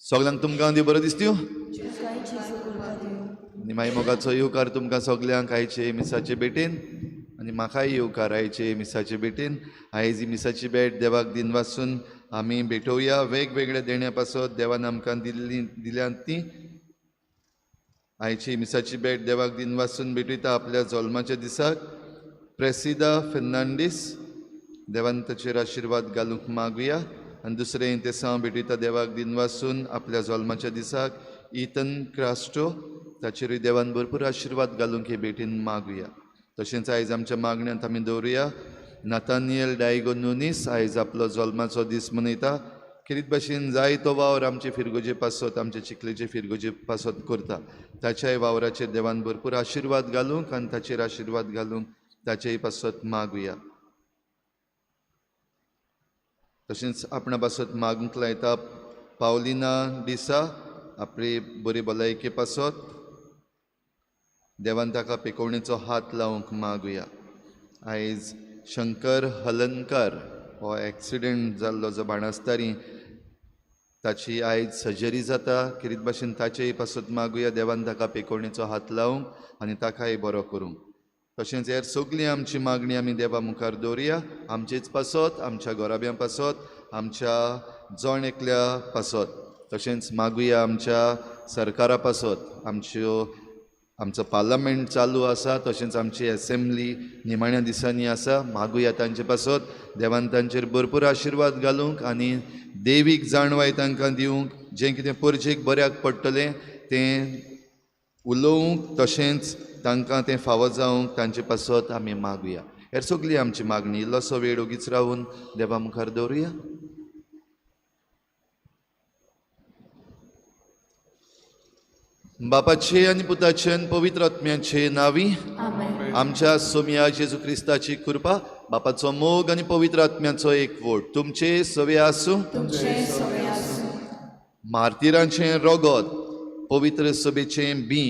सगळ्यांक तुमकां देव बरो दिसत्यो आनी मागीर मोगाचो येवकार तुमकां सगल्यांक आयचे मिसाचे भेटेन आनी म्हाकाय येवकार आयचे मिसाचे भेटेन. आयज ही मिसाची भेट देवाक दिन वाचून आमी भेटोवया. वेगवेगळे देण्या पासत देवान आमकां दिल्यांत ती आयची मिसाची भेट देवाक दिन वाचून भेटयता आपल्या जल्माच्या दिसाक प्रेसिदा फेर्नांडीस. देवान ताचेर आशिर्वाद घालूंक मागुया. आनी दुसरें ते भेटयता देवाक दिन वाचून आपल्या जल्माच्या दिसाक इथन क्रास्टो. ताचेरूय देवान भरपूर आशिर्वाद घालूंक हे भेटीन मागुया. तशेंच आयज आमच्या मागण्यांत आमी दवरुया नाथानियल डायगो नुनीस. आयज आपलो जल्माचो दीस मनयता. खेरीत भाशेन जायतो वावर आमचे फिरगोजे पासत आमचे चिखलेचे फिरगोजे पासत करता. ताच्याय वावराचेर देवान भरपूर आशिर्वाद घालूंक आनी ताचेर आशिर्वाद घालूंक ताचेय पासत मागुया. तशेंच आपणा पासत मागूंक लायता पावलिना डिसा आपली बरी भलायके पासत देवान ताका पिकोवणेचो हात लावंक मागुया. आयज शंकर हलनकार हो एक्सिडेंट जाल्लो जो बाणास्तारी ताची आयज सर्जरी जाता. खेरीत भाशेन ताचेय पासत मागुया देवान ताका पिकोवणेचो हात लावंक आनी ताकाय बरो करूंक. तशेंच हेर सगळी आमची मागणी आमी देवा मुखार दवरुया. आमचेच पासत आमच्या घोराब्यां पासत आमच्या जण एकल्या पासत. तशेंच मागुया आमच्या सरकारा पासत आमचो पार्लमेंट चालू आसा. तशेंच आमची असेंब्ली निमाण्या दिसांनी आसा. मागुया तांचे पासत देवान तांचेर भरपूर आशिर्वाद घालूंक आनी देवीक जाणवाय तांकां दिवंक. जें कितें परजेक बऱ्याक पडटलें तें उलोवंक तशेंच तांकां तें फावो जावंक तांचे पासत आमी मागुया. हेर सगळी आमची मागणी इल्लोसो वेळ ओगीच रावून देवा मुखार दवरुया. बापाचे आनी पुताचे आनी पवित्र आत्म्याचे नांवी आमच्या सोम्या जेजू क्रिस्ताची कृपा बापाचो मोग आनी पवित्र आत्म्याचो एकवट तुमचे सवे आसूं. मार्तिरांचें रोगत पवित्र सभेचें बी.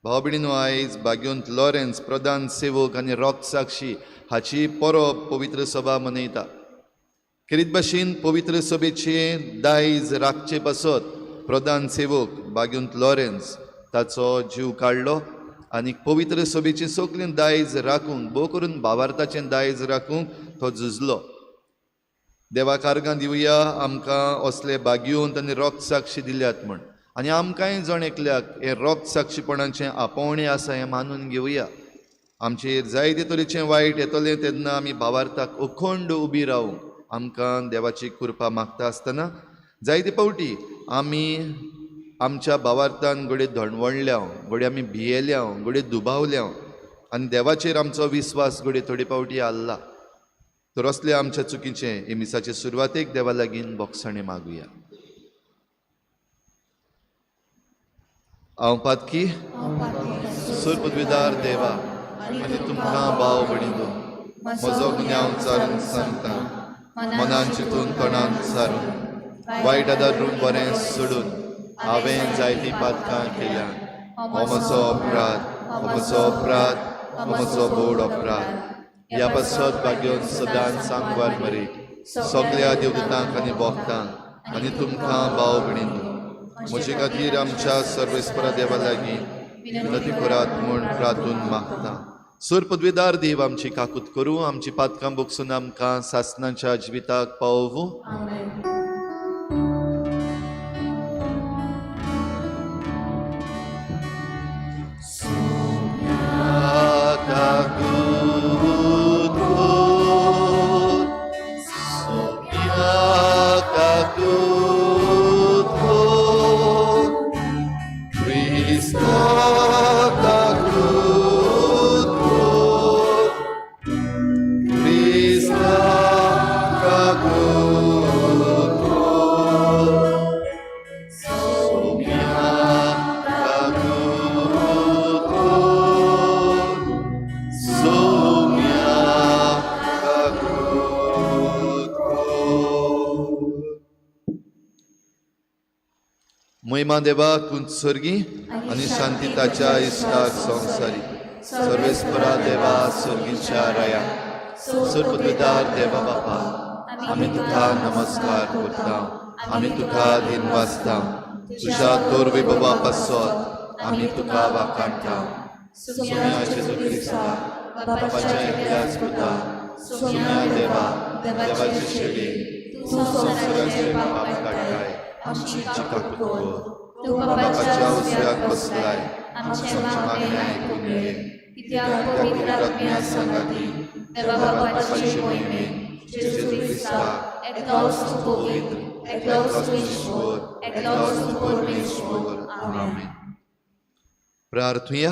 भाव भयणीनो आयज बाग्योंत लॉरेन्स प्रधान सेवक आनी रॉक साक्षी हाची परब पवित्र सभा मनयता. खेरीत भाशेन पवित्र सभेचें दायज राखचे पासत प्रधान सेवक बाग्योंत लॉरेन्स ताचो जीव काडलो आनी पवित्र सभेचें सगळें दायज राखूंक भोव करून भावार्थाचें दायज राखूंक तो झुजलो. देवाक आर्गां दिवया आमकां असले बाग्योंत आनी रॉक साक्षी दिल्यात म्हण. आनी आमकांय जण एकल्याक हे रॉक साक्षीपणाचें आपोवणें आसा हें मानून घेवया. आमचेर जायते तरेचें वायट येतलें तेन्ना आमी भावार्थाक अखंड उबी रावूंक आमकां देवाची कृपा मागता आसतना जायते फावटी आमी आमच्या भावार्थान घडये धणवळल्याव घडये आमी भियेल्याव घडये दुबावल्याव आनी देवाचेर आमचो विस्वास घडये थोडे फावटी हाल्ला. तर असले आमच्या चुकीचें हे मिसाचे सुरवातेक देवा लागीं बोगसाणें मागुया. हांव पातकी सुरपदवीदार देवा आनी तुमकां भाव भयणीनो म्हजो गुन्यांव चारून सांगता मनान चिंतून तोंडान सारून वायट आदारून बरें सोडून हांवें जायतीं पातकां केल्यां. हो म्हजो अपराध हो म्हजो बोड अपराध. ह्या पासत बाग्योन सदांच सांगवार मरे सगळ्या देवदूतांक आनी भक्तांक आनी तुमकां भाव भयणीनो म्हजे खातीर आमच्या सर्वेस्परा देवा लागीं विनंती करात म्हूण प्रार्थून मागता. सूर पदवीदार देव आमची काकूत करूं आमची पातकां बोगसून आमकां सासणाच्या जिविताक पावूं. महिमा देवाक स्वर्गी आनी शांती ताच्या इश्टाक संवसारी. सर्वेस्परा देवा स्वर्गीच्या राया सुरपदवीदार देवा बापा आमी तुका नमस्कार करता, आमी तुका दिनवासता, तुझ्या तोरविभवा पासत आमी तुका वाखाणटा. सुम्या जेजू क्रिस्ता, बापाच्या एकल्याच पुता, सुम्या देवा, देवाची शेळी, तूं संवसाराचे पाप काडलाय, आमची चिकाक कर. तूं बापाच्या उजव्याक बसलाय, आमचे मागणे आयकून घे. कित्याक पवित्र आत्म्या संगाती, देवा बापाचे मोहिमे, जेजू क्रिस्ता, एकलोच तूं पवित्र, एकलोच तूं ईश्वर, एकलोच तूं परमेश्वर. आमेन. प्रार्थुया.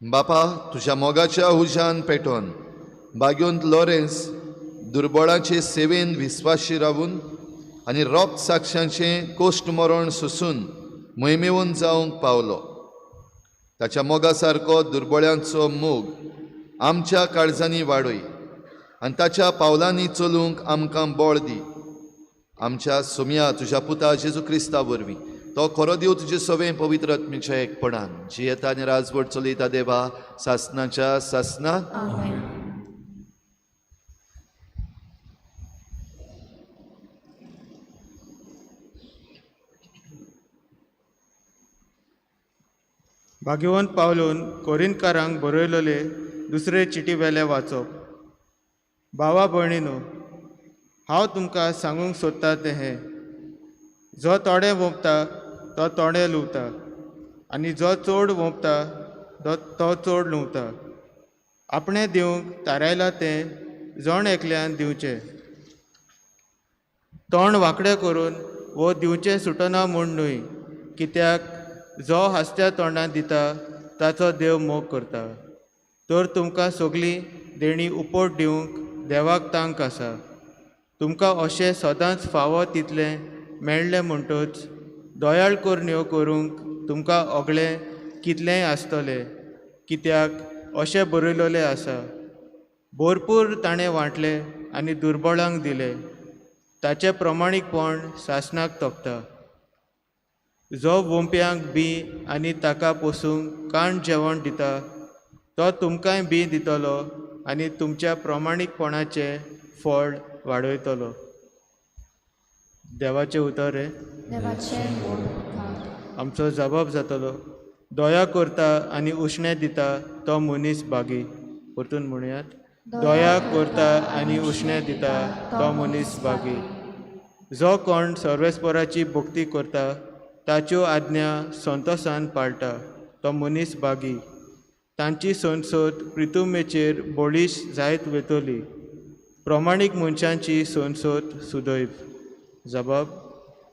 बापा, तुझ्या मोगाच्या उजान पेटोवन बाग्योंत लॉरेन्स दुर्बळाचे सेवेन विस्वाशी रावून आनी रोग साक्षांचे कोश्ट मरण सोसून मोहिमेवन जावंक पावलो. ताच्या मोगा सारको दुर्बळ्यांचो मोग आमच्या काळजांनी वाडय आनी ताच्या पावलांनी चलूंक आमकां बळ दी. आमच्या सुम्या तुझ्या पुता जेजू क्रिस्ता वरवीं तो खरो देव तुजे सवे पवित्र आत्मेच्या एकपणान जियेता आनी राजवट चलयता देवा सासनाच्या सासना. भाग्यवंत पावलून कोरिंदकारांक बरयलेले दुसरे चिटी वेले वाचप. भावा भयणीनो, हांव तुमकां सांगूंक सोदता तें हें, जो थोडें वोंपता तो थोडें लुंवता, आनी जो चड वोंपता तो चड लुंवता. आपणें दिवंक थारायलां तें जण एकल्यान दिवचें. तोंड वांकडें करून वो दिवचें सुटना म्हूण न्हय, कित्याक जो हास्त्या तोंडान दिता ताचो देव मोग करता. तर तुमकां सगळीं देणी उपोट दिवंक देवाक तांक आसा. तुमकां अशें सदांच फावो तितलें मेळ्ळें म्हणटच दोयाळ करण्यो करूंक तुमकां ओगळें कितलेंय आसतलें, कित्याक अशें बरयलेलें आसा, भरपूर ताणें वांटलें आनी दुर्बळांक दिलें. ताचें प्रमाणीकपण सासणाक तोखता. जो वोंप्यांक बी आनी ताका पोसूंक काण जेवण दिता तो तुमकांय बी दितलो आनी तुमच्या प्रमाणीकपणाचें फळ वाडयतलो. देवाचें उतर आमचो जबाब जातलो. दया करता आनी उश्णें दिता तो मनीस बागी. परतून म्हणयात, दया करता आनी उश्णें दिता तो मनीस बागी. जो कोण सर्वेस्पराची भक्ती करता ताच्यो आज्ञा संतोशान पाळटा तो मनीस बागी. तांची संसद प्रितुमेचेर बोळीश जायत वेतली. प्रमाणीक मनशांची संसद सुदैव. जबाब,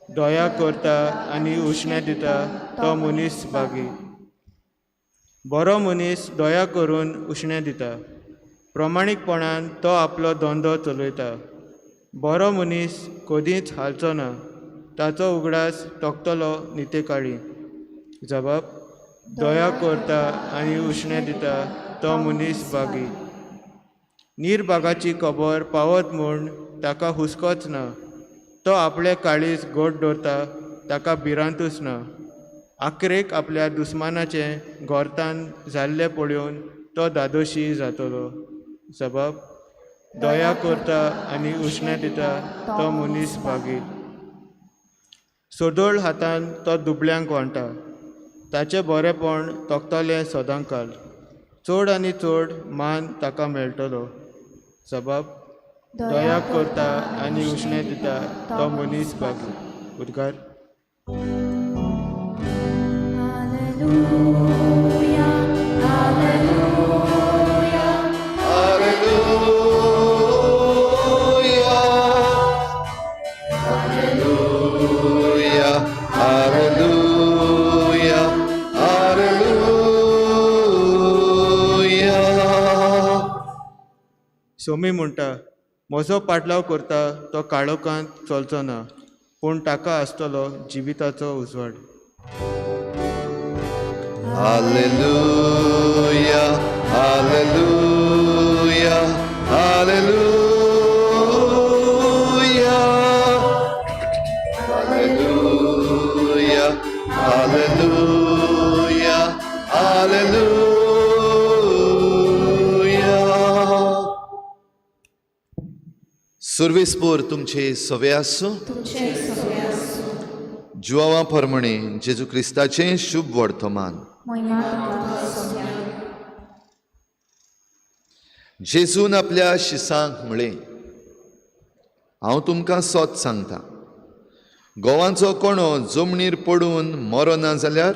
दया करता आनी उश्णें दिता तो मनीस बागी. बरो मनीस दया करून उश्णें दिता. प्रमाणीकपणान तो आपलो धंदो चलयता. बरो मनीस कधीच हालचो ना. ताचो उगडास तोखतलो नितेकाळी. जबाब, दया करता आनी उश्णें दिता तो मनीस बागी. निर्भागाची खबर पावत म्हूण ताका हुस्कोच ना. तो आपले काळीज गोड दवरता, ताका भिरांतूच ना. आखरेक आपल्या दुस्मानाचें गोरतान जाल्लें पळोवन तो दादोशी जातलो. जबाब, दया करता आनी उश्णें दिता तो मनीस बागी. सोदोळ हातान तो दुबळ्यांक वांटा. ताचें बरेपण तोखतलें सदांकाल. चड आनी चड मान ताका मेळटलो. जबाब, दया करता आनी उश्णें दिता तो मनीस बागी. उद्गार. सोमी म्हणटा, म्हजो पाटलाव करता तो काळोखांत चलचो ना, पूण ताका आसतलो जिविताचो उजवाड. हालेलुया, हालेलुया, हालेलुया, हालेलुया, हालेलुया, हालेलुया. सुर्वेस्पोर तुमचे सवे आसूं. जुवांवा प्रमाणे जेजू क्रिस्ताचें शुभ वर्तमान. जेजून आपल्या शिसांक म्हळें, हांव तुमकां सोत सांगतां, गोवांचो कोणो जमनीर पडून मरो ना जाल्यार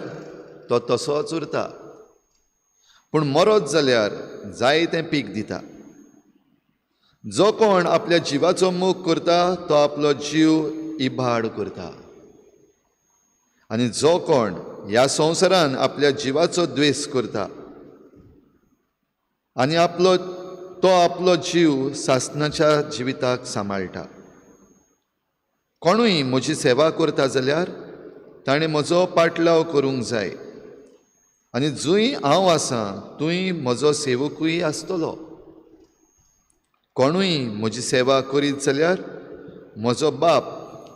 तो तसोच उरता, पूण मरोत जाल्यार जायतें पीक दिता. जो कोण आपल्या जिवाचो मोग करता तो आपलो जीव इबाड करता, आनी जो कोण ह्या संवसारान आपल्या जिवाचो द्वेस करता आनी तो आपलो जीव सासणाच्या जिविताक सांबाळटा. कोणूय म्हजी सेवा करता जाल्यार ताणें म्हजो पाटलाव करूंक जाय, आनी जूंय हांव आसां थंय म्हजो सेवकूय आसतलो. कोणूय म्हजी सेवा करीत जाल्यार म्हजो बाप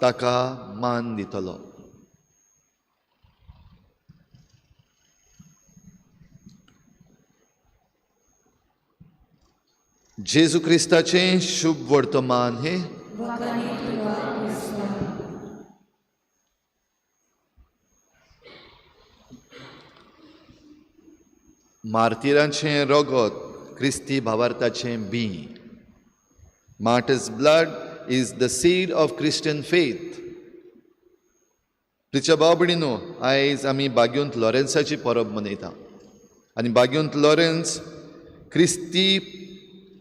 ताका मान दितलो. जेजू क्रिस्ताचें शुभ वर्तमान हे मार्तिरांचें रगत क्रिस्ती भावार्थाचें बी. Martyr's blood is the seed of Christian faith. प्रिच्या भाव भयणीनो, आयज आमी बाग्युंत लॉरेन्साची परब मनयता, आनी बाग्युंत लॉरेन्स क्रिस्ती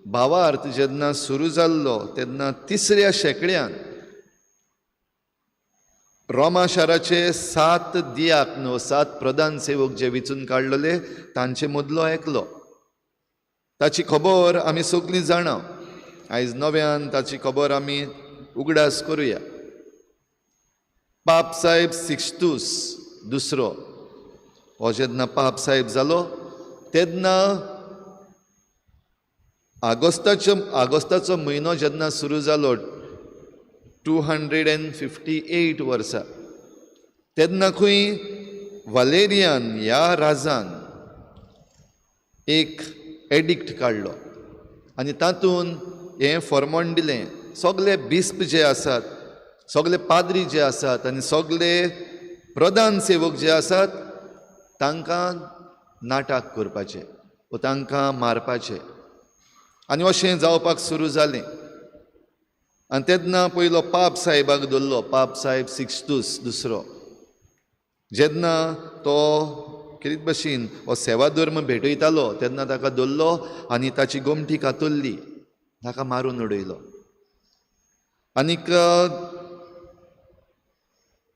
भावार्थ जेन्ना सुरू जाल्लो तेन्ना 3ऱ्या शेंकड्यान रोमा शाराचे 7 दियाक 7 प्रधान सेवक जे वेंचून काडलेले तांचे मदलो एकलो. ताची खबर आमी सगळीं जाणा. आयज नव्यान ताची खबर आमी उगडास करुया. पाप साहेब सिक्स्टूस दुसरो हो जेन्ना पाप साहेब जालो तेन्ना आगोस्ताचो म्हयनो जेन्ना सुरू जालो 258 वर्सां, तेन्ना खंय वालेरियान ह्या राजान एक एडिक्ट काडलो आनी तातूंत हें फर्मोन दिलें, सगळे बिस्प जे आसात, सगळे पाद्री जे आसात आनी सगळे प्रधान सेवक जे आसात तांकां नाटाक करपाचें वा तांकां मारपाचें. आनी अशें जावपाक सुरू जालें. आनी तेन्ना पयलो पाप साहेबाक धरलो, पाप साहेब सिक्स्टूस दुसरो. जेन्ना तो कितें भशेन हो सेवा धर्म भेटयतालो तेन्ना ताका धरलो आनी ताची गोमटी कातरली, ताका मारून उडयलो. आनीक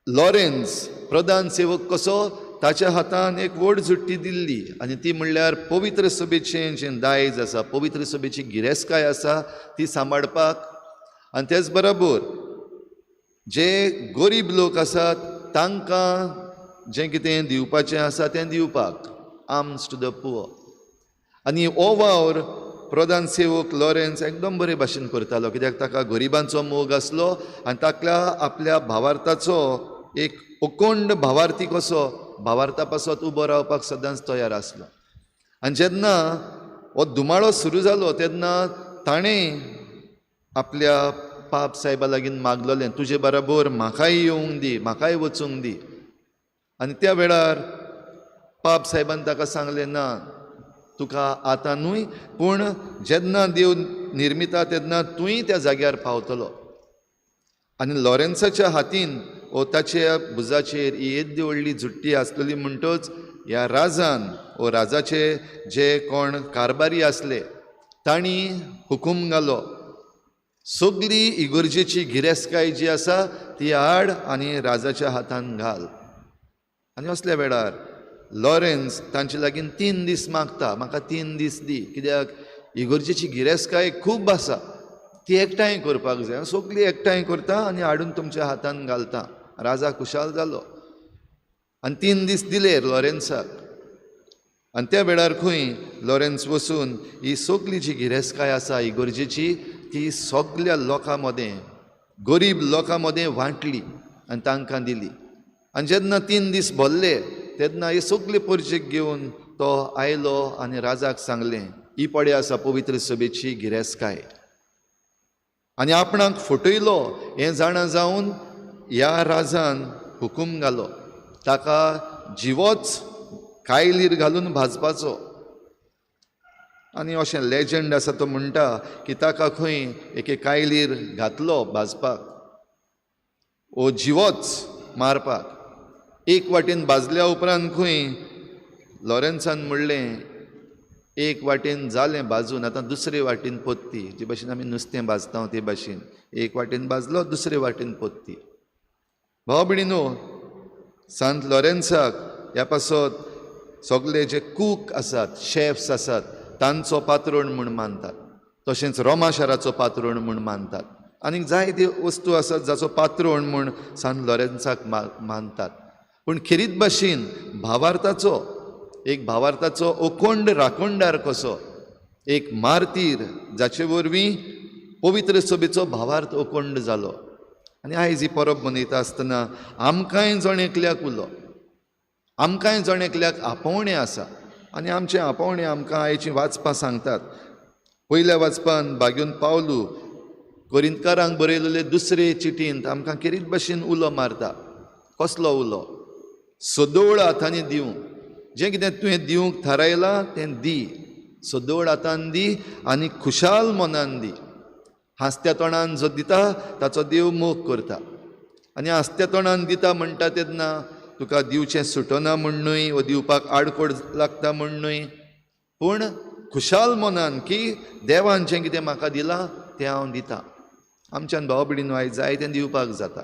लॉरेन्स प्रधान सेवक कसो, ताच्या हातान एक व्हड जुट्टी दिल्ली आनी ती म्हणल्यार पवित्र सभेचें जें दायज आसा, पवित्र सभेची गिरेस्तकाय आसा ती सांबाळपाक, आनी तेच बरोबर जे गरीब लोक आसात तांकां जें कितें दिवपाचें आसा तें दिवपाक, आर्म्स टू द पुअर. आनी हो वावर प्रधान सेवक लॉरेन्स एकदम बरे भाशेन करतालो, कित्याक ताका गरिबांचो मोग आसलो आनी ताका आपल्या भावार्थाचो एक अखंड भावार्थी कसो भावार्था पासत उबो रावपाक सदांच तयार आसलो. आनी जेन्ना हो धुमाळो सुरू जालो तेन्ना ताणें आपल्या पाप साहेबा लागीं मागलोलें, तुजे बरोबर म्हाकाय येवंक दी, म्हाकाय वचूंक दी. आनी त्या वेळार पाप साहेबान ताका सांगलें, ना तुका आतां न्हय, पूण जेन्ना देव निर्मिता तेन्ना तूंय त्या जाग्यार पावतलो. आनी लॉरेन्साच्या हातीन वो ताच्या भुजाचेर ही येद्दी व्हडली जुट्टी आसलेली म्हणटच ह्या राजान वो राजाचे जे कोण कारबारी आसले तांणी हुकूम घालो, सगळी इगर्जेची गिरेस्तकाय जी आसा ती हाड आनी राजाच्या हातान घाल. आनी असल्या वेळार लॉरेन्स तांचे लागीं 3 दीस मागता, म्हाका 3 दीस दी, कित्याक इगर्जेची गिरेस्तकाय खूब आसा, ती एकठांय करपाक जाय. सगळी एकठांय करता आनी हाडून तुमच्या हातान घालता. राजा खुशाल जालो आनी 3 दीस दिले लॉरेन्साक. आनी त्या वेळार खंय लॉरेन्स वचून ही सगळी जी गिरेस्तकाय आसा इगर्जेची ती सगळ्या लोकां मदें, गरीब लोकां मदें वांटली आनी तांकां दिली. आनी जेन्ना 3 दीस भरले तेन्ना हे सगळे परचेक घेवन तो आयलो आनी राजाक सांगलें, ही पडे आसा पवित्र सभेची गिरेस्तकाय. आनी आपणाक फटयलो हें जाणा जावन ह्या राजान हुकूम घालो ताका जिवोच कायलीर घालून भाजपाचो. आनी अशें लेजंड आसा तो म्हणटा की ताका खंय एके कायलीर घातलो भाजपाक ओ जिवोच मारपाक. एक वाटेन भाजल्या उपरांत खंय लॉरेन्सान म्हणलें एक वाटेन जालें भाजून, आतां दुसरे वाटेन पोत्ती, जे भाशेन आमी नुस्तें भाजता ते भाशेन एक वाटेन भाजलो दुसरे वाटेन पोत्ती. भाव भयणीनो, सांत लॉरेन्साक ह्या पासत सगळे जे कूक आसात, शेफ्स आसात, तांचो पात्रोण म्हूण मानतात. तशेंच रोमा शाराचो पात्रोण म्हूण मानतात. आनीक जायते वस्तू आसात जाचो पात्रोण म्हूण सांत लॉरेन्साक मानतात. पूण खेरीत भाशेन भावार्थाचो एक भावार्थाचो अखंड राखणदार कसो एक मार्तीर जाचे वरवीं पवित्र सभेचो भावार्थ अखंड जालो. आनी आयज ही परब मनयता आसतना आमकांय जण एकल्याक उलो, आमकांय जण एकल्याक आपोवणें आसा. आनी आमचें आपोवणें आमकां आयची वाचपां सांगतात. पयल्या वाचपान भाग्यून पावलू कोरिंतकारांक बरयलेले दुसरे चिटींत आमकां खेरीत भाशेन उलो मारता. कसलो उलो? सदोळ हातांनी दिवं, जें कितें तुवें दिवंक थारायलां तें दी, सदोळ हातान दी आनी खुशाल मनान दी. हांसत्या तोंडान जो दिता ताचो देव मोग करता. आनी हांसत्या तोंडान दिता म्हणटा तेन्ना तुका दिवचें सुटना म्हणूय वा दिवपाक आडकोड लागता म्हणूय, पूण खुशाल मनान की देवान जें कितें म्हाका दिलां तें हांव दितां. आमच्यान भाव भयणीनो आयज जाय तें दिवपाक जाता.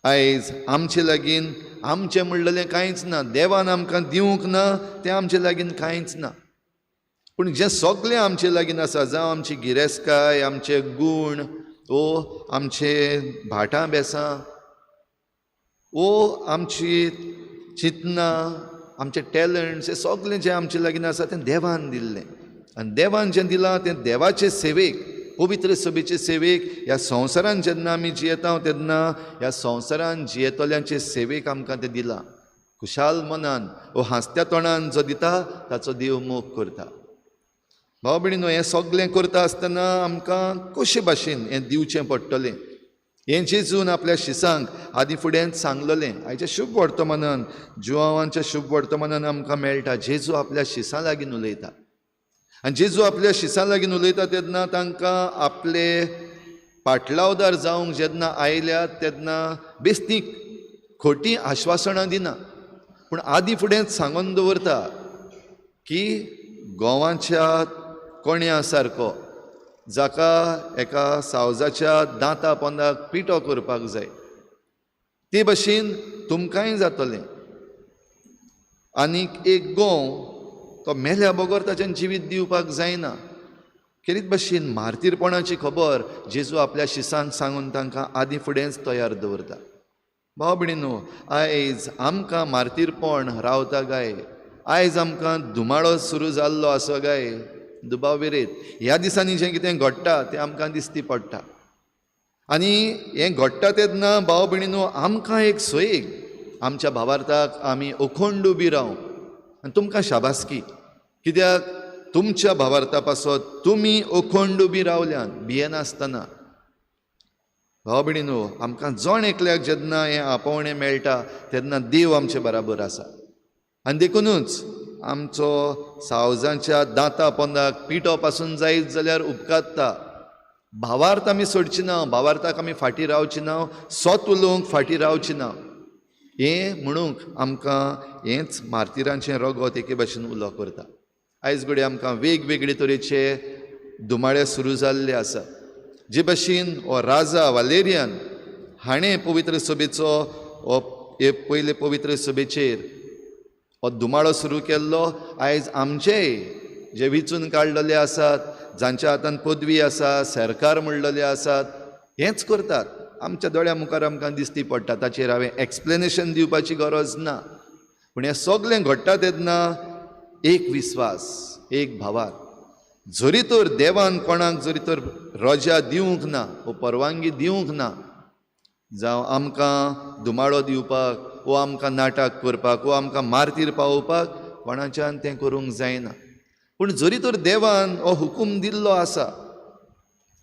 आयज आमचे लागीं आमचें म्हणलेलें कांयच ना, देवान आमकां दिवंक ना तें आमचे लागीं कांयच ना. पूण जें सगळें आमचे लागीं आसा, जावं आमची गिरेस्तकाय, आमचे गूण वो आमचे भाटां बेसां वो आमची चिंतनां, आमचे टॅलंट्स, हें सगळें जें आमचे लागीं आसा तें देवान दिल्लें. आनी देवान जें दिलां तें देवाचे सेवेक, पवित्र सभेचे सेवेक ह्या संवसारान जेन्ना आमी जियेता तेन्ना ह्या संवसारान जियेतल्यांचे सेवेक आमकां तें दिलां. खुशाल मनान वो हांसत्या तोंडान जो दिता ताचो देव मोग करता. भाव भयणीनो, हें सगळें करता आसतना आमकां कशे भाशेन हें दिवचें पडटलें हें जेजून आपल्या शिसांक आदी फुडें सांगलेलें. आयच्या शुभ वर्तमानान, जुवांवांच्या शुभ वर्तमानान आमकां मेळटा जेजू आपल्या शिसां लागीं उलयता. आनी जेजू आपल्या शिसां लागीं उलयता तेन्ना तांकां आपले पाटलावदार जावंक जेन्ना आयल्यात तेन्ना बेस्तीक खोटी आश्वासनां दिना, पूण आदी फुडेंच सांगून दवरता की गोवाच्या कोण्या सारको जाका एका सावजाच्या दांता पोंदाक पिठो करपाक जाय ते भाशेन तुमकांय जातलें. आनीक एक गोव तो मेल्या बगर ताच्यान जिवीत दिवपाक जायना. खेरीत भाशेन मार्तीरपणाची खबर जेजू आपल्या शिसांक सांगून तांकां आदी फुडेंच तयार दवरता. भाव भयणीनो, आयज आमकां मार्तीरपण रावता काय? आयज आमकां धुमाळो सुरू जाल्लो आसो काय? दुबाविरेत ह्या दिसांनी जें कितें घडटा तें आमकां दिसती पडटा. आनी हें घडटा तेन्ना भाव भयणीनो आमकां एक सयेक आमच्या भावार्थाक आमी अखंड उबी रावूं. आनी तुमकां शाबासकी, कित्याक तुमच्या भावार्था पासत तुमी अखंड उबी रावल्यान भियेनासतना. भाव भयणीनो, आमकां जण एकल्याक जेन्ना हें आपोवणें मेळटा तेन्ना देव आमचे बराबर आसा. आनी देखूनच आमचो सावजांच्या दांता पोंदाक पिठो पासून जायत जाल्यार उपकारता. भावार्थ आमी सोडची ना, भावार्थाक आमी फाटीं रावची ना, सोत उलोवंक फाटीं रावची ना. हें म्हणूंक आमकां हेंच मार्तिरांचें रगत एके भाशेन उलो करता. आयज घडये आमकां वेगवेगळे तरेचे दुमाळे सुरू जाल्ले आसा. जे भाशेन हो राजा वालेरियान हाणें पवित्र सभेचो हो पयले पवित्र सभेचेर हो दुमाळो सुरू केल्लो. आयज आमचेय जे विचून काडलेले आसात, जांच्या हातान पदवी आसा, सरकार म्हणलेले आसात, हेंच करतात. आमच्या दोळ्या मुखार आमकां दिसती पडटा, ताचेर हांवें एक्सप्लेनेशन दिवपाची गरज ना. पूण हें सगळें घडटा तेन्ना एक विस्वास, एक भावार, जरी तर देवान कोणाक जरी तर रजा दिवंक ना वा परवानगी दिवंक ना, जावं आमकां दुमाळो दिवपाक वो आमकां नाटक करपाक वो आमकां मार्तीर पावोवपाक कोणाच्यान तें करूंक जायना. पूण जरी तर देवान हो हुकूम दिल्लो आसा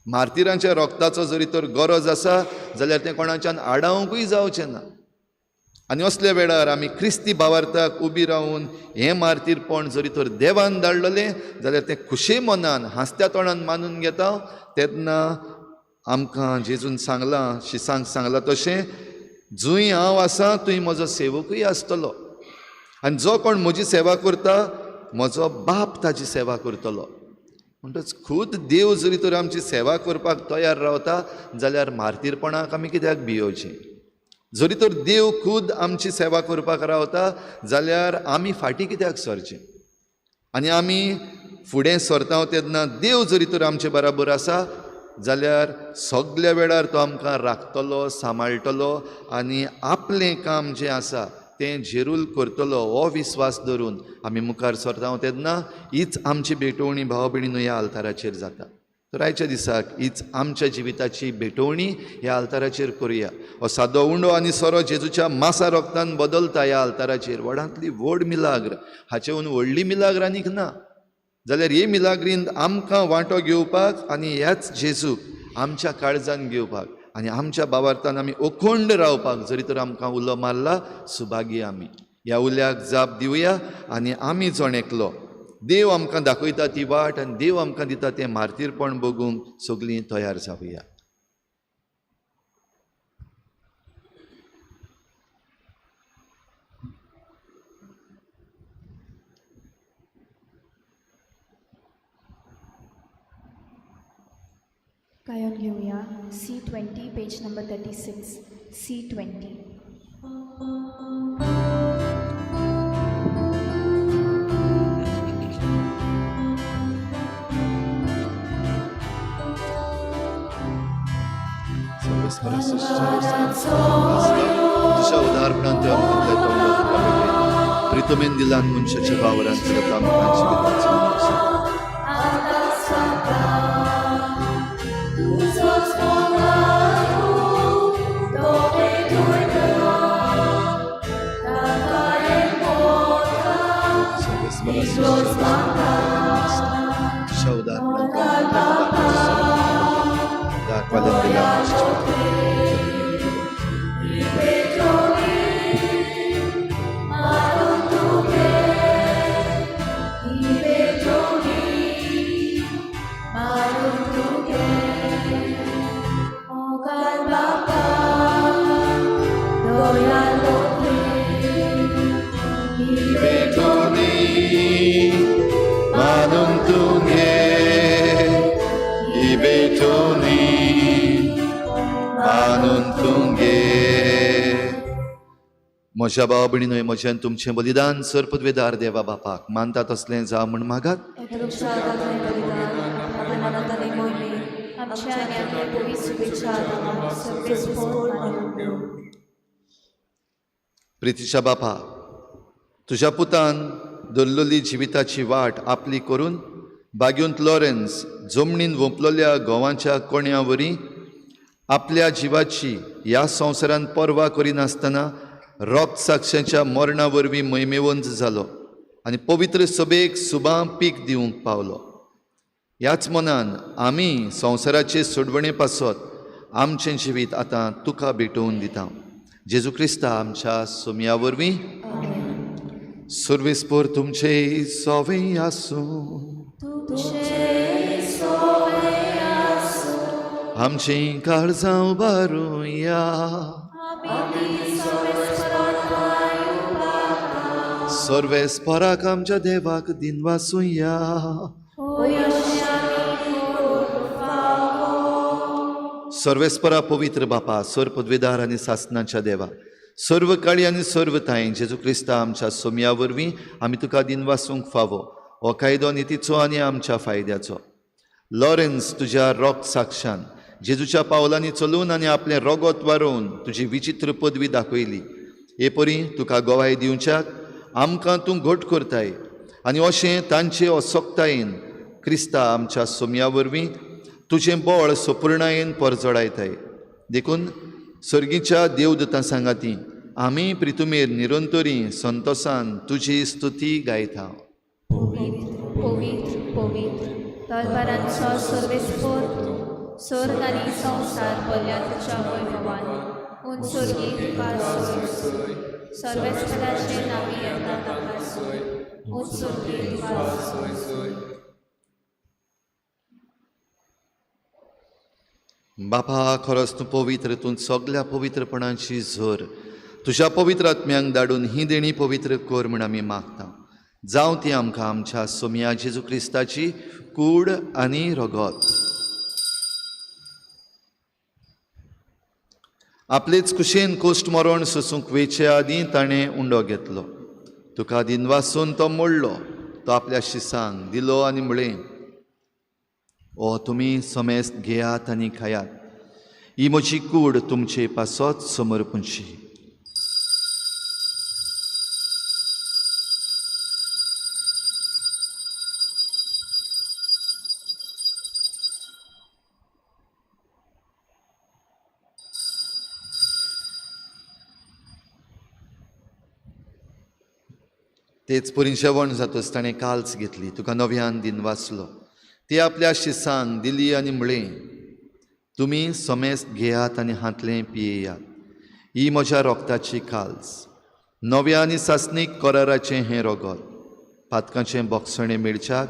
मार्तिरांच्या रोगताचो जरी तर गरज आसा जाल्यार तें कोणाच्यान आडावंकूय जावचें ना. आनी असल्या वेळार आमी क्रिस्ती भावार्थाक उबी रावून हें मार्तीरपण जरी तर देवान धाडलेलें जाल्यार तें खुशे मनान हांसत्या तोंडान मानून घेता. तेन्ना आमकां जेजून सांगलां, शिसांक सांगलां तशें, जूंय हांव आसां थंय म्हजो सेवकूय आसतलो. आनी जो कोण म्हजी सेवा करता म्हजो बाप ताची सेवा करतलो. म्हणटच खूद देव जरी तर आमची सेवा करपाक तयार रावता जाल्यार मार्तीरपणाक आमी कित्याक भियोवचें. जरी तर देव खूद आमची सेवा करपाक रावता जाल्यार आमी फाटीं कित्याक सरचें. आनी आमी फुडें सरता तेन्ना देव जरी तर आमचे बराबर आसा जाल्यार सगल्या वेळार तो आमकां राखतलो, सांबाळटलो आनी आपलें काम जें आसा तें झेरूल करतलो हो विस्वास धरून आमी मुखार सरता तेन्ना हीच आमची भेटवणी भाव भयणीनो ह्या आल्ताराचेर जाता. तर आयच्या दिसाक हीच आमच्या जिविताची भेटवणी ह्या आल्ताराचेर करुया. हो सादो उंडो आनी सोरो जेजूच्या मासा रोगतान बदलता ह्या आल्ताराचेर. व्हडांतली व्हड मिलाग्र, हाचेहून व्हडली मिलाग्र आनीक ना. जाल्यार हे मिलाग्रींत आमकां वांटो घेवपाक आनी ह्याच जेजूक आमच्या काळजान घेवपाक आनी आमच्या भावार्थान आमी अखंड रावपाक जरी तर आमकां उलो मारला, सुभागी आमी. ह्या उल्याक जाप दिवया आनी आमी जोणेकलो देव आमकां दाखयता ती वाट आनी देव आमकां दिता तें मार्तीरपण बगूंक सगळीं तयार जावया. गायन घेऊया C20 पेज नंबर 36 C20. तुझ्या उदाहरणांत ते आमकां तोंडात तुका भेटयता. प्रितमेन दिलान मनशाच्या वावरांत करता आमकां जिविताचो आसा. तुझ्या उदाहरणांत दाखवायला दिला. म्हज्या भाव भयणीनो, म्हज्यान तुमचें बलिदान सर्पद्वेदार देवा बापाक मानता तसलें जा म्हण मागात. प्रितीच्या बापा, तुज्या पुतान दल्लोली जिविताची वाट आपली करून बाग्योंत लॉरेन्स जमनीन वोंपलोल्या गोवांच्या कोण्यावरी आपल्या जिवाची ह्या संवसारांत पर्वा करिनासतना रोग साक्षांच्या मरणा वरवीं मैमेवंत जालो आनी पवित्र सभेक सुबां पीक दिवंक पावलो. ह्याच मनान आमी संवसाराचे सोडवणे पासत आमचें जिवीत आतां तुका भेटोवन दिता. जेजू क्रिस्ता आमच्या सोमया वरवीं सर्वेस्पर तुमचे सोवें आसूं. आमचीं काळजां उबारुया. सर्वेस्पराक आमच्या देवाक दिनवासुया. सर्वेस्परा पवित्र बापा, सर्पद्वेदार आनी सासनाच्या देवा, सर्व काळी आनी सर्व थाय जेजू क्रिस्ता आमच्या सोमया वरवीं आमी तुका दिनवासूंक फावो. हो कायदो नितीचो आनी आमच्या फायद्याचो. लॉरेन्स तुज्या रोग साक्षान जेजूच्या पावलांनी चलून आनी आपलें रोगोत वारोवन तुजी विचित्र पदवी दाखयली. हे परी तुका गोवाय दिवच्याक आमकां तूं घोट करताय आनी अशें तांचे असोक्तायेन क्रिस्ता आमच्या सोमया वरवीं तुजें बळ सपूर्णायेन परजोडायताय. देखून सर्गीच्या देवदूतां सांगाती आमी प्रितुमेर निरंतरी संतोषान तुजी स्तुती गायता. पवित्र पवित्र पवित्र तलवारांचो सर्वेस्पर स्वर्ग आनी संवसार भरल्या तुज्या वैभवान उंचुर्गी तुका सोय सर्वेस्पराचे नावी येता ताका सोय उंचुर्गी तुका सोय बापा खरोच तूं पवित्र, तूं सगळ्या पवित्रपणाची झर तुज्या पवित्र आत्म्यांक धाडून ही देणी पवित्र कर म्हण आमी मागता. जावं ती आमकां आमच्या सोम्या जेजू क्रिस्ताची कूड आनी रगत. आपलेच कुशेन कोश्ट मरण सोसूंक वेचे आदीं ताणें उंडो घेतलो. तुका दिनवासून तो मोडलो. तो आपल्या शिसांक दिलो आनी म्हळें, ओ तुमी समेस्त घेयात आनी खायात. ही म्हजी कूड तुमचे पासत समर्पूंची. तेच परी जेवण जातच ताणें काल्स घेतली. तुका नव्यान दिन वाचलो. ती आपल्या शिसांक दिली आनी म्हळें, तुमी समेस्त घेयात आनी हातलें पियेयात. ही म्हज्या रोगताची काल्स. नव्या आनी सासणीक कराराचें हें रगत. पातकाचें बोगसणें मेळच्याक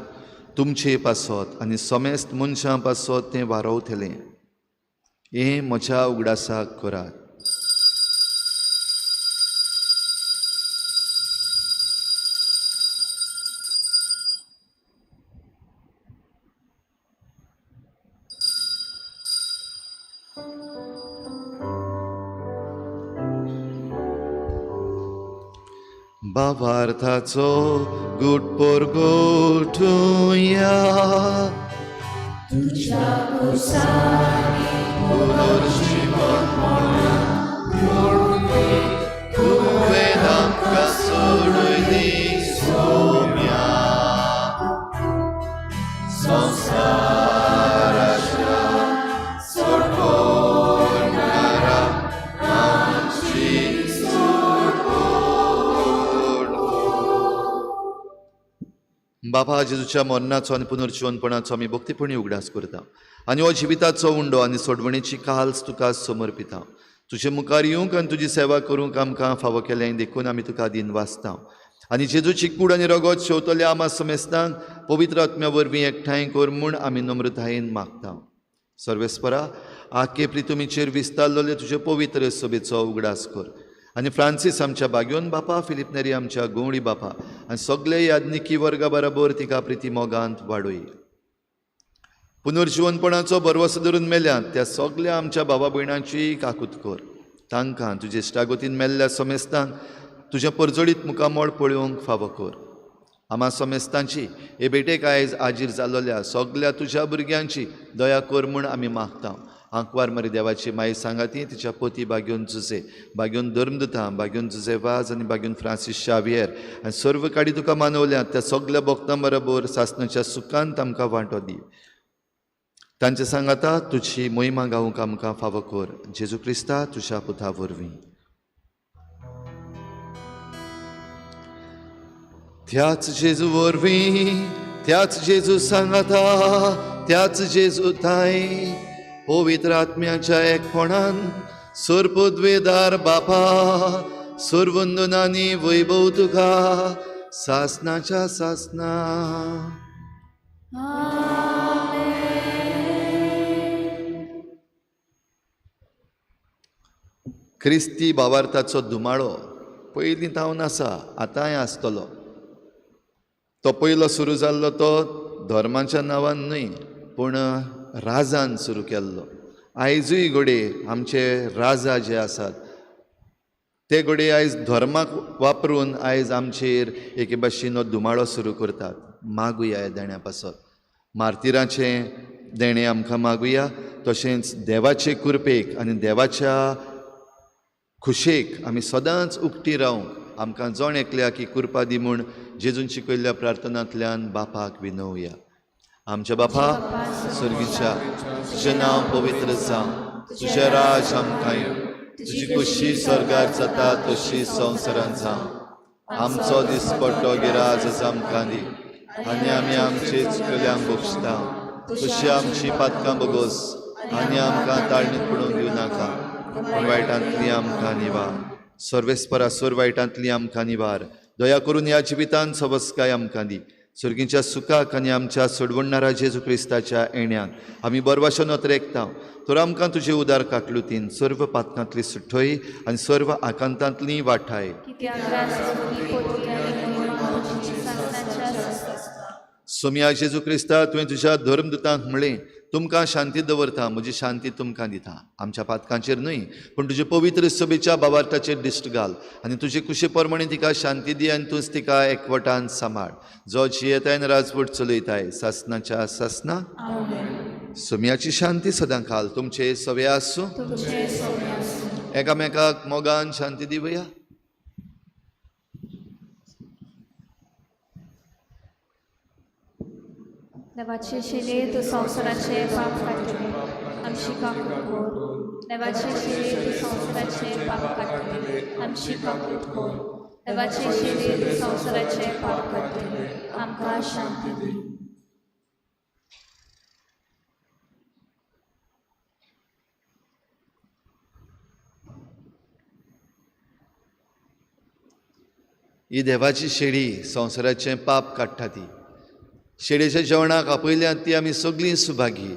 तुमचे पासत आनी समेस्त मनशां पासत तें वारवतलें. हें म्हज्या उगडासाक करात. भावार्थाचो गुटपोर गोठुया. तुवें आमकां सोडली सोम्या. संवसाराच्या सोडणारा आमची बापा जेजूच्या मरणाचो आनी पुनर्जीवनपणाचो आमी भक्तीपणी उगडास करता आनी हो जिविताचो उंडो आनी सोडवणेची काल्स तुका समर्पिता. तुजे मुखार येवंक आनी तुजी सेवा करूंक आमकां फावो केलें देखून आमी तुका दिन वाचता. आनी जेजूची कूड आनी रगत शेवतल्या आमा समेस्तांक पवित्र आत्म्या वरवीं एकठांय कर म्हूण आमी नम्रतायेन मागता. सर्वेस्परा आखे प्रितुमीचेर विस्तारलोले तुजे पवित्र सभेचो उगडास कर. आनी फ्रांसीस आमच्या बागयोन बापा, फिलिप नेरी आमच्या गवळी बापा आनी सगळे यादनिकी वर्गा बरोबर तिका प्रिती मोगांत वाडोय. पुनर्जीवनपणाचो भरवसो धरून मेल्यात त्या सगळ्या आमच्या भावा भयणांची काकूत कर. तांकां तुजे इश्टागतीन मेल्ल्या समेस्तांक तुज्या परजोडीत मुखामोळ पळोवंक फावो कर. आमा समेस्तांची हे भेटेक आयज आजीर जाल्लोल्या सगळ्या तुज्या भुरग्यांची दया कर म्हूण आमी मागता. आंकवार मरी देवाची माई सांगाती तिच्या पोती बागयोन जुजे, बागयोन धर्मदुतां, बागयोन जुजे वाज आनी बागयोन फ्रांसीस शावियर आनी सर्व काडी तुका मानवल्यात त्या सगळ्या भक्तां बरोबर सासणाच्या सुखांत आमकां वांटो दी. तांचे सांगाता तुजी मोहिमा गावूंक आमकां फावो कर. जेजू क्रिस्ता तुज्या पुता वरवीं. त्याच जेजू वरवीं, त्याच जेजू सांगाता, त्याच जेजू ताई पवित्र आत्म्याच्या एकपणान सर्वोद्वेदार बापा सर्वंदनांनी वैभव तुका सासणाच्या सासना. क्रिस्ती भावार्थाचो धुमाळो पयलीं जावन आसा, आतांय आसतलो. तो पयलो सुरू जाल्लो तो धर्माच्या नांवान न्हय पूण राजान सुरू केल्लो. आयजूय घोडे आमचे राजा जे आसात ते घोडे आयज धर्माक वापरून आयज आमचेर एके भाशेन धुमाळो सुरू करतात. मागुया ह्या देण्या पासत. मार्तिराचें देणें आमकां मागुया. तशेंच देवाचे कृपेक आनी देवाच्या खुशेक आमी सदांच उक्ती रावंक आमकां जण एकल्या की कृपा दी म्हूण जेजून शिकयल्ल्या प्रार्थनांतल्यान बापाक विनवया. आमच्या बापा स्वर्गीच्या, तुजें नांव पवित्र जावं, तुजें राज आमकां येवं, तुजी खुशी स्वर्गार जाता तशी संवसारांत जावं. आमचो दिसपट्टो गिराज आमकां दी आनी आमी आमचे चुकल्यांक बक्षिता. तशी आमची पातकां बगोस आनी आमकां ताळणीत पडूंक दिवं नाका पूण वायटांतली आमकां निवार. सर्वेस्परा सोर वायटांतली आमकां निवार. दया करून ह्या जिवितांत सबस्काय आमकां दी. सर्गीच्या सुखाक आनी आमच्या सोडवणारा जेजू क्रिस्ताच्या येण्याक आमी बरवाशेन नोतरेकता. तर आमकां तुजे उदार काकलुतीन सर्व पातकांतली सुटोय आनी सर्व आकांतांतली वाटाय. सोम्या जेजू क्रिस्ता तुवें तुज्या धर्मदुतांक म्हणलें तुमकां शांती दवरता, म्हजी शांती तुमकां दिता. आमच्या पातकांचेर न्हय पूण तुजे पवित्र सभेच्या बाबार्ताचेर दिश्ट घाल आनी तुजे कुशे प्रमाणे तिका शांती दी आनी तूंच तिका एकवटान सांबाळ. जो जियेताय राजवट चलयताय सासनाच्या सासना. सोम्याची शांती सदां घाल तुमचे सवे आसूं. एकामेकाक मोगान शांती दिवया. देवाचे शिले तू संवसाराचे पाप काडटले आमची काकूट कोर. देवाचे शिले तू संवसाराचे पाप काडटले आमची काकूट कोर. देवाचे शिले तू संवसाराचे पाप काडटले आमकां शांती दी. ही देवाची शेळी संवसाराचें पाप काडटा ती. शेळयेच्या जेवणाक आपयल्यात ती आमी सगळीं सुभागी.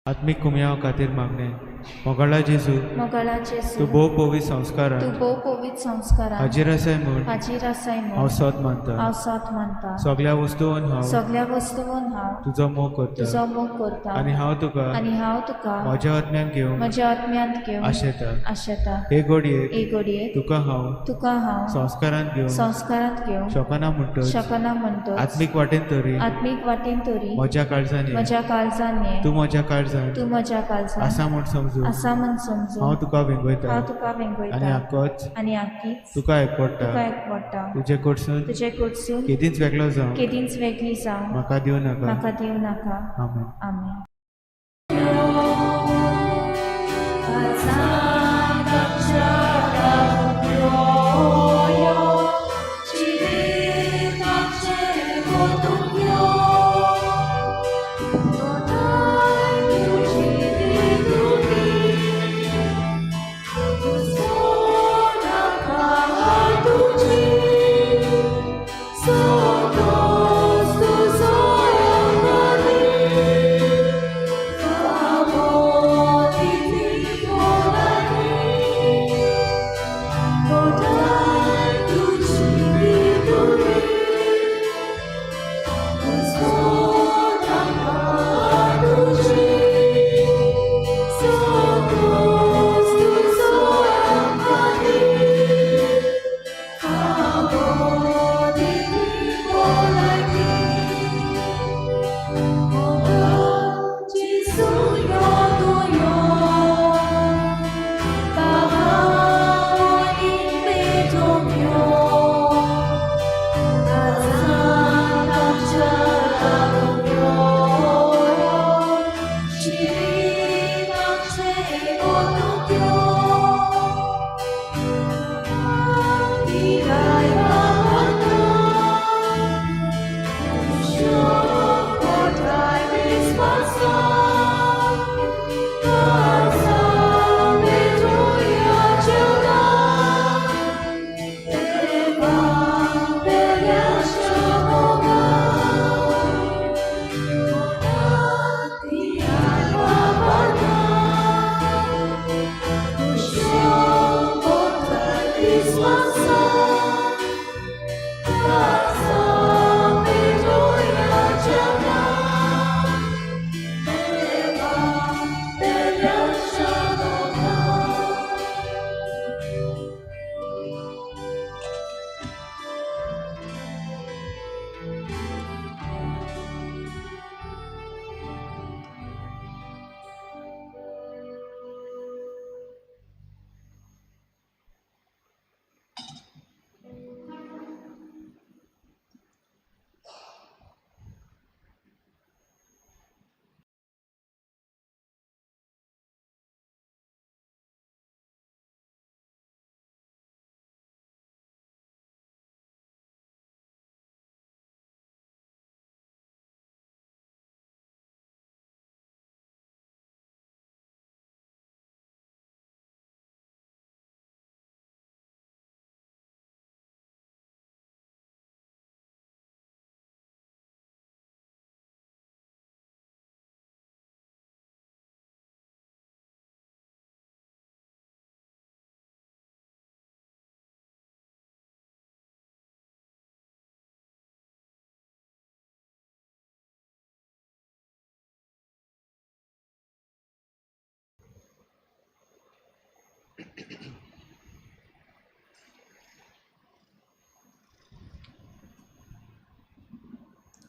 आत्मीक कुमयाव खातीर मागणे. मोगाळा जेजू मोगाळा तूं जेजू भोव पवित्र संस्कार तूं भोव पवित्र संस्कारां हाजीर आसाय म्हूण हाजीर आसाय हांव म्हूण सोत मानता. हांव साथ मानता. सगळ्या वस्तूंन हांव सगळ्या वस्तूंन हांव तुजो मोग करता तुजो मोग करता आनी हांव तुका आनी हांव तुका म्हज्या आत्म्यान घेवन म्हज्या आत्म्यांत घेवन आशेता. आशेता. हे घडयेक एक घडयेक तुका हांव तुका हांव संस्कारांत घेवन संस्कारांत घेवन शोकना म्हणटच शकना म्हणटोच आत्मीक वाटेन तरी आत्मीक वाटेन तरी म्हज्या काळजांनी म्हज्या काळजान ये. तूं म्हज्या काळजांत तूं म्हज्या काळजान आसा म्हूण समजून आसा म्हूण समजून हांव तुका वेंगयता हांव तुका आनी वेंगयता आक्कोच आनी आख्खीच तुका एकवडटा. तुका एकवडटा. तुजे कडसून तुजे कडसून केदींच वेगळो जावं केदींच वेगळी जावं म्हाका दिवं नाका. म्हाका दिवं नाका. आमेन. आमेन. Oh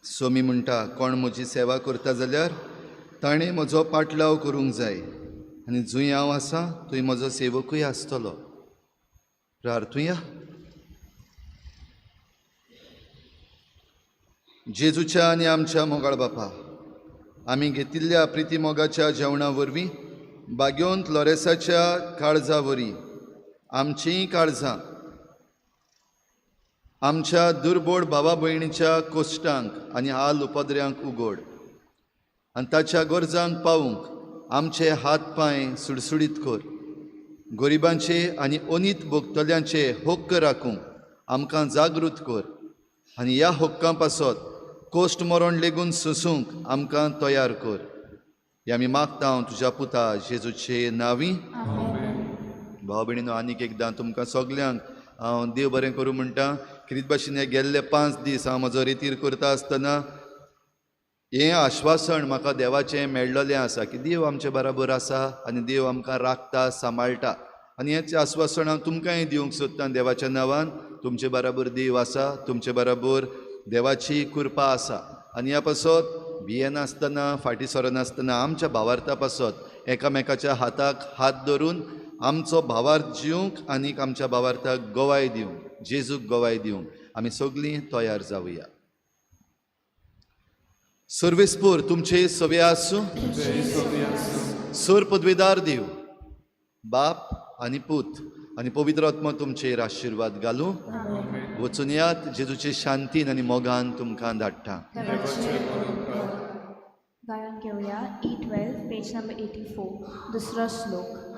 सोमी म्हणटा कोण म्हजी सेवा करता जाल्यार ताणें म्हजो पाटलाव करूंक जाय आनी जंय हांव आसां थंय म्हजो सेवकूय आसतलो. प्रार्थुया. जेजूच्या आनी आमच्या मोगाळ बापा, आमी घेतिल्ल्या प्रिती मोगाच्या जेवणा वरवीं बाग्योंत लॉरेसाच्या काळजा वरी आमचीं काळजां आमच्या दुर्बोड भावा भयणीच्या कोश्टांक आनी हाल उपद्र्यांक उगड आनी ताच्या गरजांक पावूंक आमचे हात पांय सुडसुडीत कर. गरिबांचे आनी अनीत भोगतल्यांचे हक्क राखूंक आमकां जागृत कर आनी ह्या हक्कां पासत कोश्ट मरण लेगून सोसूंक आमकां तयार कर. हे आमी मागता हांव तुज्या पुता जेजूचे नांवी. भाव भयणीनो, आनीक एकदां तुमकां सगल्यांक हांव देव बरें करूं म्हणटा. कितें भाशेन हे गेल्ले 5 दीस हांव म्हजो रितीर करता आसतना हें आश्वासन म्हाका देवाचें मेळ्ळलें आसा की देव आमचे बराबर आसा आनी देव आमकां राखता, सांबाळटा. आनी हेंच आश्वासन हांव तुमकांय दिवंक सोदतां देवाच्या नांवान. तुमचे बराबर देव आसा, तुमचे बराबर देवाची कृपा आसा. आनी ह्या पासत भियेनासतना, फाटीं सरनासतना आमच्या भावार्था पासत एकामेकाच्या हाताक हात धरून आमचो भावार्थ जिवंक आनीक आमच्या भावार्थाक गोवाय दिवंक, जेजूक गोवाय दिवंक आमी सगळीं तयार जावया. सर्वेस्पूर तुमचे सवे आसूं. सर पदवेदार देव, बाप आनी पूत आनी पवित्र आत्मा तुमचेर आशिर्वाद घालूं. वचून यात, जेजूचे शांतीन आनी मोगान तुमकां धाडटा. गायन घेऊया E12 पेज नंबर 84 दुसरो श्लोक.